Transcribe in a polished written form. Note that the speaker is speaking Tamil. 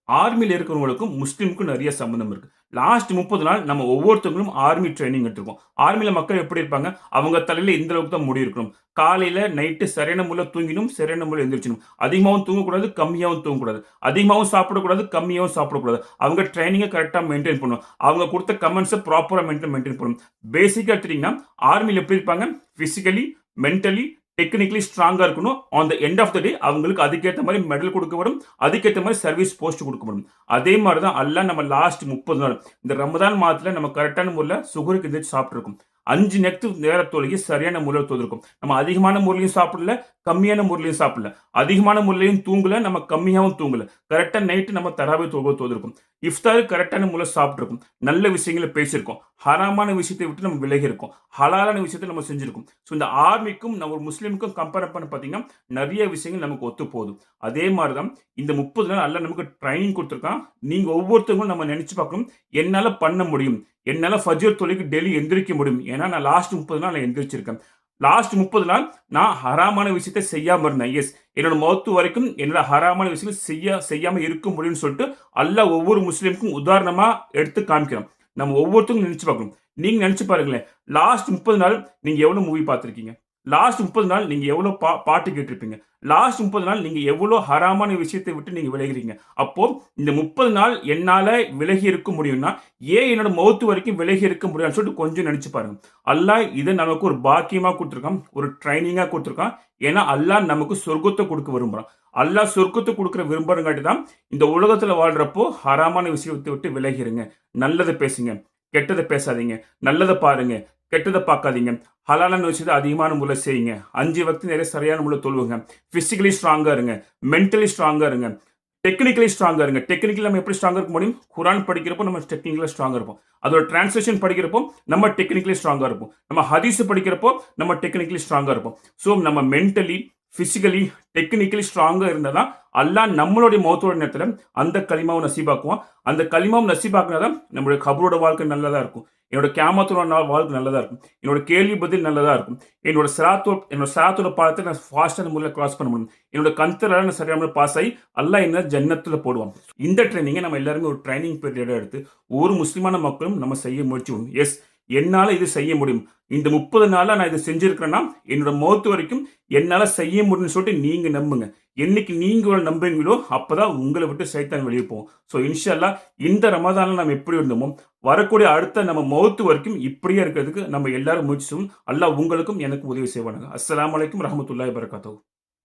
ஆர்மில இருக்கிறவங்களுக்கும் முஸ்லீமுக்கும் நிறைய சம்பந்தம் இருக்கு. லாஸ்ட் 30 நாள் நம்ம ஒவ்வொருத்தவங்களும் ஆர்மி ட்ரெய்னிங் எடுத்திருக்கோம். ஆர்மில மக்கள் எப்படி இருப்பாங்க? அவங்க தலையில இந்த அளவுக்கு தான் முடி இருக்கணும். காலையில, நைட்டு சரியான முறையில தூங்கிணும், சரியான முறையில எந்திரிச்சணும். அதிகமாவும் தூங்கக்கூடாது, கம்மியாவும் தூங்கக்கூடாது. அதிகமாவும் சாப்பிடக்கூடாது, கம்மியாவும் சாப்பிடக்கூடாது. அவங்க ட்ரெய்னிங்க கரெக்ட்டா மெயின்டெயின் பண்ணணும். அவங்க குடுத்த கமெண்ட்ஸ ப்ராப்பரா மெயின்டெயின் பண்ணணும். பேசிக்கா எடுத்துட்டீங்கன்னா, ஆர்மில எப்படி இருப்பாங்க? பிசிக்கலி, மென்டலி, டெக்னிக்கலி ஸ்ட்ராங்கா இருக்கணும். On the end of the day அவங்களுக்கு அதுக்கேத்த மாரி மெடல் குடுக்கப்படும். அதுக்கேத்த மாரி சர்வீஸ் போஸ்ட் குடுக்கப்படும். அதே மாரி தான் அல்லாஹ் நம்ம லாஸ்ட் 30 நாள் இந்த ரமதான் மாதத்துல நம்ம கரெக்ட்டான முறையில சுகருக்கு எந்திரிச்சு சாப்பிட்டுருக்கோம். 5 நேரத்து நேர தொழுகை சரியான முறையில தொழுதிருக்கோம். நம்ம அதிகமான முறையிலயும் சாப்பிடல, கம்மியான முறையிலயும் சாப்பிடல. அதிகமான முறையிலயும் தூங்கல, நம்ம கம்மியாவும் தூங்கல. கரெக்ட்டா நைட் நம்ம தராவி தொழுதிருக்கோம். இஃப்தார் கரெக்ட்டான முறையில சாப்பிட்டுருக்கோம். நல்ல விஷயங்கள பேசியிருக்கோம். ஹராமான விஷயத்தை விட்டு நம்ம விலகி இருக்கோம். ஹலாலான விஷயத்த நம்ம செஞ்சிருக்கோம். ஸோ இந்த ஆர்மிக்கும் நம்ம ஒரு முஸ்லீமுக்கும் கம்பேர் பண்ண பார்த்தீங்கன்னா, நெறைய விஷயங்கள் நமக்கு ஒத்து போகுது. அதே மாரி தான் இந்த 30 நாள் அல்லாஹ் நமக்கு ட்ரெய்னிங் குடுத்திருக்கான். நீங்க ஒவ்வொருத்தவங்களும் நம்ம நெனச்சு பார்க்கணும். என்னால பண்ண முடியும். என்னால ஃபஜ்ர் தொழுகைக்கு டெய்லி எந்திரிக்க முடியும். ஏன்னா நான் லாஸ்ட் 30 நாள் நான் எந்திரிச்சிருக்கேன். லாஸ்ட் 30 நாள் நான் ஹராமான விஷயத்த செய்யாம இருந்தேன். எஸ். என்னோட மௌத்து வரைக்கும் என்னால ஹராமான விஷயங்கள் செய்யாம இருக்க முடியும்னு சொல்லிட்டு அல்லாஹ் ஒவ்வொரு முஸ்லீமுக்கும் உதாரணமா எடுத்து காமிக்கிறான். நம்ம ஒவ்வொருத்தரும் நெனச்சு பார்க்கணும். நீங்க நெனச்சு பாருங்களேன். லாஸ்ட் 30 நாள் நீங்க எவ்வளவு மூவி பார்த்திருக்கீங்க? லாஸ்ட் 30 நாள் நீங்க எவ்வளவு பாட்டு கேட்டிருப்பீங்க? லாஸ்ட் 30 நாள் நீங்க எவ்வளோ ஹராமான விஷயத்தை விட்டு நீங்க விலகுறீங்க? அப்போ இந்த 30 நாள் என்னால விலகி இருக்க முடியும்னா, ஏன் என்னோட மவுத் வரைக்கும் விலகி இருக்க முடியாதுன்னு சொல்லிட்டு கொஞ்சம் நெனச்சு பாருங்க. அல்லாஹ் இத நமக்கு ஒரு பாக்கியமா குடுத்திருக்கான். ஒரு ட்ரெய்னிங்கா குடுத்திருக்கான். ஏன்னா அல்லாஹ் நமக்கு சொர்க்கத்த குடுக்க விரும்புறான். அல்லாஹ் சொர்க்கத்த குடுக்குற விரும்புறங்காட்டி தான் இந்த உலகத்துல வாழ்றப்போ ஹராமான விஷயத்தை விட்டு விலகிருங்க. நல்லத பேசுங்க. கெட்டத பேசாதீங்க. நல்லத பாருங்க. கெட்டத பார்க்காதீங்க. ஹலாலான விஷயத்த அதிகமான முறையில செய்யுங்க. 5 வக்த் நிறைய சரியான முறையில தொழுவுங்க. பிசிக்கலி ஸ்ட்ராங்கா இருங்க. மென்டலி ஸ்ட்ராங்கா இருங்க. டெக்னிக்கலி ஸ்ட்ராங்கா இருங்க. டெக்னிக்கலி நம்ம எப்படி ஸ்ட்ராங்கா இருக்க முடியும்? குரான் படிக்கிறப்போ நம்ம டெக்னிக்கலா ஸ்ட்ராங்கா இருப்போம். அதோட டிரான்ஸ்லேஷன் படிக்கிறப்போ நம்ம டெக்னிக்கலி ஸ்ட்ராங்கா இருப்போம். நம்ம ஹதீஸ் படிக்கிறப்போ நம்ம டெக்னிக்கலி ஸ்ட்ராங்கா இருப்போம். ஸோ நம்ம மென்டலி, பிசிக்கலி, டெக்னிக்கலி ஸ்ட்ராங்கா இருந்தா தான் அல்லாஹ் நம்மளுடைய மௌத்தோட நேரத்துல அந்த கலிமாவ நசீபாக்குவான். அந்த கலிமாவ நசீபாக்குனா தான் நம்முடைய கபரோட வாழ்க்கை நல்லதா இருக்கும். என்னோட கியாமத்தோட நாள் வாழ்க்கை நல்லதா இருக்கும். என்னோட கேள்வி பதில் நல்லதா இருக்கும். என்னோட சிராத்தோட பாலத்த நான் ஃபாஸ்ட்டான முறையில கிராஸ் பண்ண முடியும். என்னோட கண்திரால நான் சரியான முறையில பாஸ் ஆயி அல்லாஹ் என்ன ஜன்னத்துல போடுவான். இந்த ட்ரெய்னிங்க நம்ம எல்லாருமே ஒரு ட்ரெய்னிங் பீரியடா எடுத்து ஒவ்வொரு முஸ்லிமான மக்களும் நம்ம செய்ய முயற்சி பண்ணணும். எஸ். என்னால இது செய்ய முடியும். இந்த 30 நாளா நான் இத செஞ்சிருக்கிறேன்னா, என்னோட மௌத் வரைக்கும் என்னால செய்ய முடியும்னு சொல்லிட்டு நீங்க நம்புங்க. என்னைக்கு நீங்க நம்புறீங்களோ, அப்பதான் உங்கள விட்டு சைத்தான் வெளிய போகும். ஸோ இன்ஷா அல்லாஹ் இந்த ரமதான்ல நம்ம எப்படி இருந்தோமோ, வரக்கூடிய அடுத்த நம்ம மௌத் வரைக்கும் இப்படியே இருக்கிறதுக்கு நம்ம எல்லாரும் முயற்சி செய்வோம். அல்லாஹ் உங்களுக்கும் எனக்கும் உதவி செய்வானாக. அஸ்ஸலாமு அலைக்கும் வரஹ்மத்துல்லாஹி வபரகாத்துஹு.